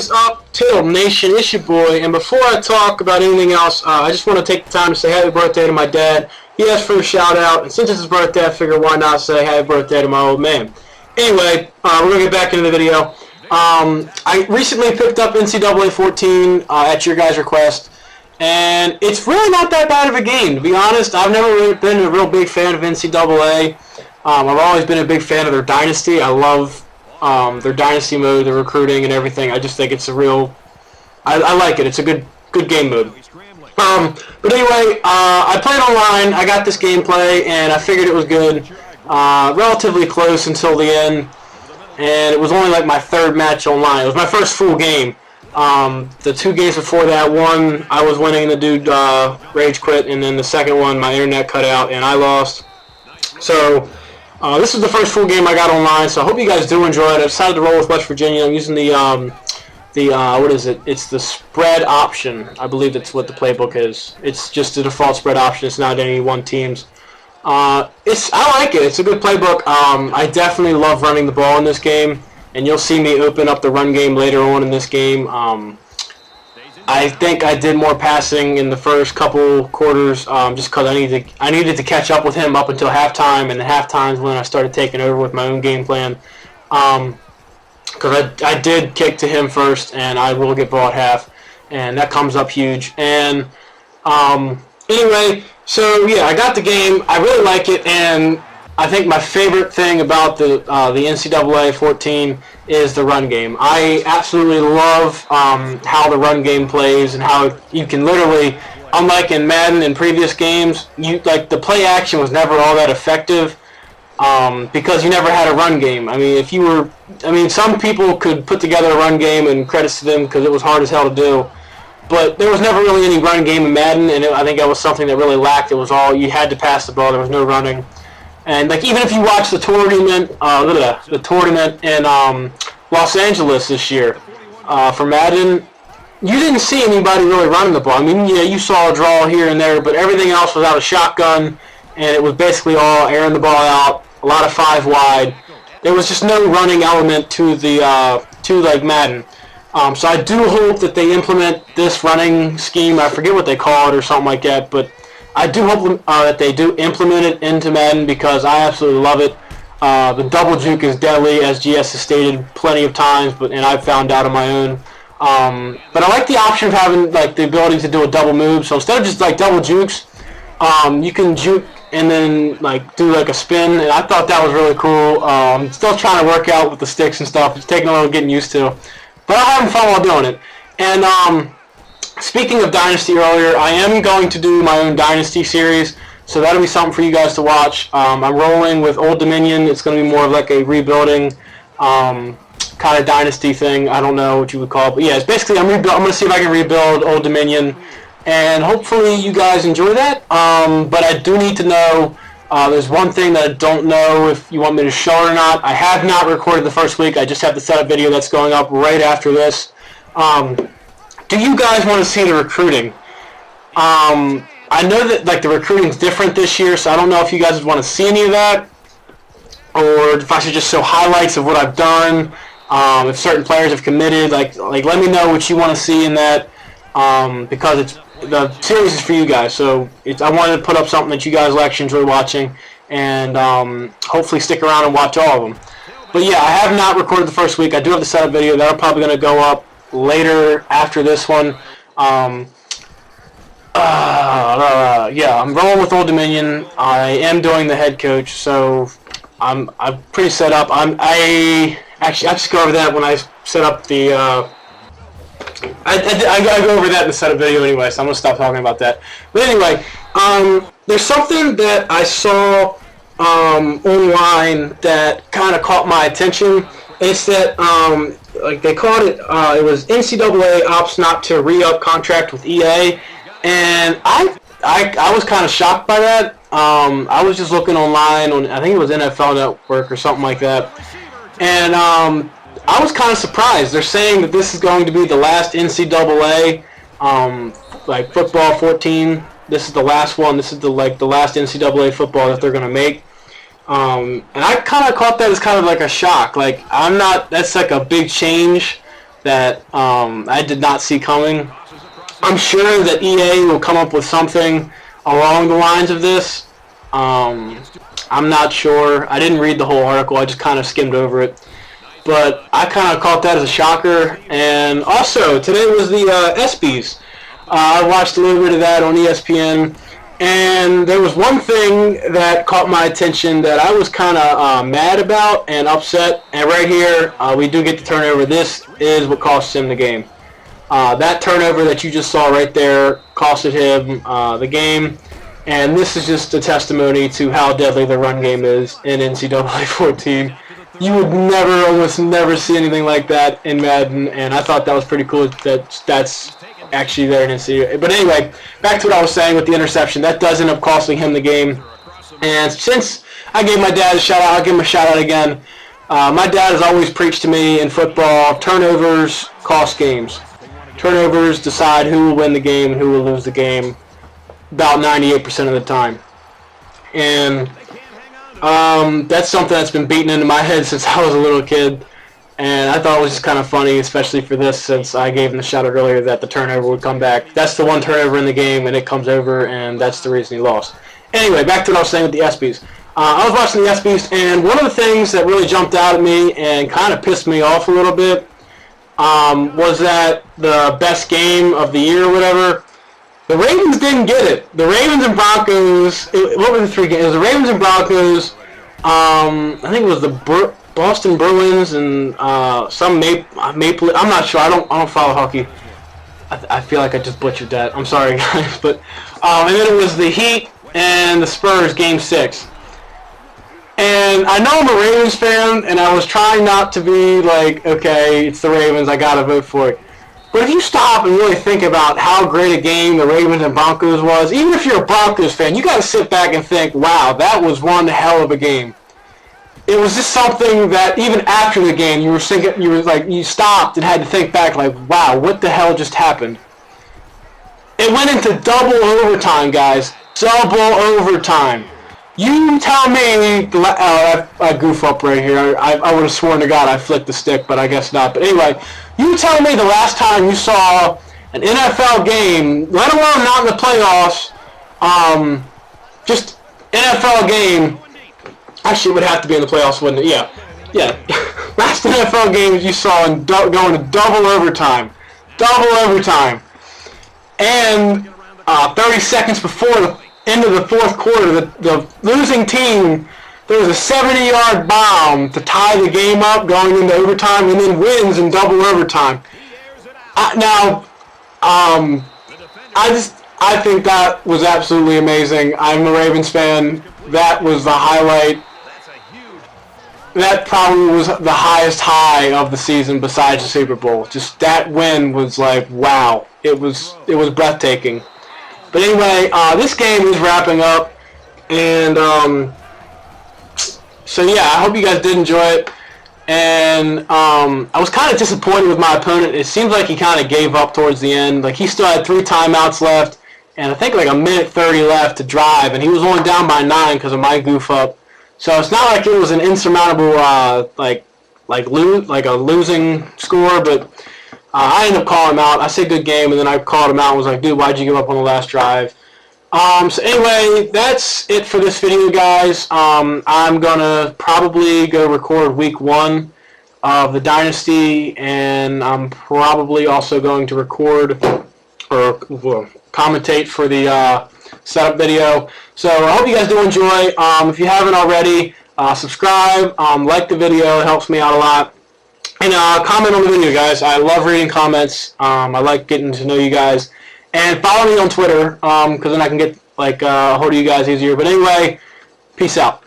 is up, Tittle Nation? It's your boy, and before I talk about anything else, I just want to take the time to say happy birthday to my dad. He asked for a shout out, and since it's his birthday, I figured why not say happy birthday to my old man. Anyway, we're going to get back into the video. I recently picked up NCAA 14 at your guys' request, and it's really not that bad of a game, to be honest. I've never really been a real big fan of NCAA. I've always been a big fan of their dynasty. I love their dynasty mode, the recruiting and everything. I just think it's a real... I like it. It's a good game mode. But anyway, I played online. I got this gameplay, and I figured it was good. Relatively close until the end, and it was only like my third match online. It was my first full game. The 2 games before that, one I was winning, the dude rage quit, and then the second one my internet cut out and I lost. So this is the first full game I got online, so I hope you guys do enjoy it. I decided to roll with West Virginia. I'm using the what is it? It's the spread option. I believe that's what the playbook is. It's just the default spread option. It's not any one teams. I like it. It's a good playbook. I definitely love running the ball in this game, and you'll see me open up the run game later on in this game. I think I did more passing in the first couple quarters just because I needed to catch up with him up until halftime, and at halftime is when I started taking over with my own game plan. Because I did kick to him first, and I will get ball at half, and that comes up huge. And anyway, so yeah, I got the game. I really like it, and I think my favorite thing about the NCAA 14 is the run game. I absolutely love how the run game plays and how you can literally, unlike in Madden and previous games, the play action was never all that effective because you never had a run game. I mean, some people could put together a run game, and credits to them because it was hard as hell to do. But there was never really any run game in Madden, and I think that was something that really lacked. It was all you had to pass the ball. There was no running. And even if you watch the tournament in Los Angeles this year for Madden, you didn't see anybody really running the ball. I mean, yeah, you saw a draw here and there, but everything else was out of shotgun, and it was basically all airing the ball out. A lot of 5 wide. There was just no running element to Madden. So I do hope that they implement this running scheme. I forget what they call it or something like that, but I do hope that they do implement it into Madden because I absolutely love it. The double juke is deadly, as GS has stated plenty of times, and I've found out on my own. But I like the option of having the ability to do a double move. So instead of just double jukes, you can juke and then do a spin, and I thought that was really cool. I'm still trying to work out with the sticks and stuff. It's taking a little getting used to, but I'm having fun while doing it. And speaking of Dynasty earlier, I am going to do my own Dynasty series, so that'll be something for you guys to watch. I'm rolling with Old Dominion. It's going to be more of a rebuilding kind of Dynasty thing. I don't know what you would call it, but yeah, it's basically I'm going to see if I can rebuild Old Dominion, and hopefully you guys enjoy that. But I do need to know, there's one thing that I don't know if you want me to show it or not. I have not recorded the first week. I just have the setup video that's going up right after this. Do you guys want to see the recruiting? I know that the recruiting's different this year, so I don't know if you guys would want to see any of that, or if I should just show highlights of what I've done. If certain players have committed, let me know what you want to see in that, because the series is for you guys. So I wanted to put up something that you guys will actually enjoy watching, and hopefully stick around and watch all of them. But yeah, I have not recorded the first week. I do have the setup video. That'll probably going to go up later after this one. Yeah, I'm rolling with Old Dominion. I am doing the head coach, so I'm pretty set up. I just go over that when I set up the. I go over that in the setup video anyway, so I'm gonna stop talking about that. But anyway, there's something that I saw online that kind of caught my attention. It's that they called it. It was NCAA opts not to re-up contract with EA, and I was kind of shocked by that. I was just looking online on, I think it was NFL Network or something like that, and I was kind of surprised. They're saying that this is going to be the last NCAA, football 14. This is the last one. This is the last NCAA football that they're going to make. And I kind of caught that as kind of a shock. That's a big change that I did not see coming. I'm sure that EA will come up with something along the lines of this. I'm not sure. I didn't read the whole article. I just kind of skimmed over it. But I kind of caught that as a shocker. And also, today was the ESPYs. I watched a little bit of that on ESPN. And there was one thing that caught my attention that I was kind of mad about and upset. And right here, we do get the turnover. This is what cost him the game. That turnover that you just saw right there costed him the game. And this is just a testimony to how deadly the run game is in NCAA 14. You would almost never see anything like that in Madden, and I thought that was pretty cool that that's actually there in NCAA. But anyway, back to what I was saying with the interception. That does end up costing him the game. And since I gave my dad a shout-out, I'll give him a shout-out again. My dad has always preached to me in football, turnovers cost games. Turnovers decide who will win the game and who will lose the game about 98% of the time. And that's something that's been beaten into my head since I was a little kid. And I thought it was just kind of funny, especially for this, since I gave him the shout out earlier that the turnover would come back. That's the one turnover in the game, and it comes over, and that's the reason he lost. Anyway, back to what I was saying with the ESPYs. I was watching the ESPYs, and one of the things that really jumped out at me and kind of pissed me off a little bit was that the best game of the year or whatever, the Ravens didn't get it. The Ravens and Broncos, what were the three games? It was the Ravens and Broncos, I think it was the Boston Bruins and some Maple. I'm not sure. I don't follow hockey. I feel like I just butchered that. I'm sorry, guys. But and then it was the Heat and the Spurs Game 6. And I know I'm a Ravens fan, and I was trying not to be like, okay, it's the Ravens, I gotta vote for it. But if you stop and really think about how great a game the Ravens and Broncos was, even if you're a Broncos fan, you gotta sit back and think, wow, that was one hell of a game. It was just something that even after the game, you were thinking, you stopped and had to think back, like, wow, what the hell just happened? It went into double overtime, guys. Double overtime. You tell me, I goof up right here. I would have sworn to God I flicked the stick, but I guess not. But anyway, you tell me the last time you saw an NFL game, let alone not in the playoffs, just NFL game. Actually, it would have to be in the playoffs, wouldn't it? Yeah. Last NFL games you saw going to double overtime. Double overtime. And 30 seconds before the end of the fourth quarter, the losing team, there was a 70-yard bomb to tie the game up going into overtime and then wins in double overtime. I think that was absolutely amazing. I'm a Ravens fan. That was the highlight. That probably was the highest high of the season besides the Super Bowl. Just that win was like, wow. It was breathtaking. But anyway, this game is wrapping up. And so yeah, I hope you guys did enjoy it. And I was kind of disappointed with my opponent. It seems like he kind of gave up towards the end. Like he still had 3 timeouts left. And I think like a minute 30 left to drive. And he was only down by 9 because of my goof up. So it's not like it was an insurmountable like a losing score, but I ended up calling him out. I said good game, and then I called him out and was like, dude, why'd you give up on the last drive? So anyway, that's it for this video, guys. I'm gonna probably go record week 1 of the Dynasty, and I'm probably also going to record or commentate for the setup video. So I hope you guys do enjoy. If you haven't already, subscribe, like the video. It helps me out a lot. And comment on the video, guys. I love reading comments. I like getting to know you guys. And follow me on Twitter, because then I can get a hold of you guys easier. But anyway, peace out.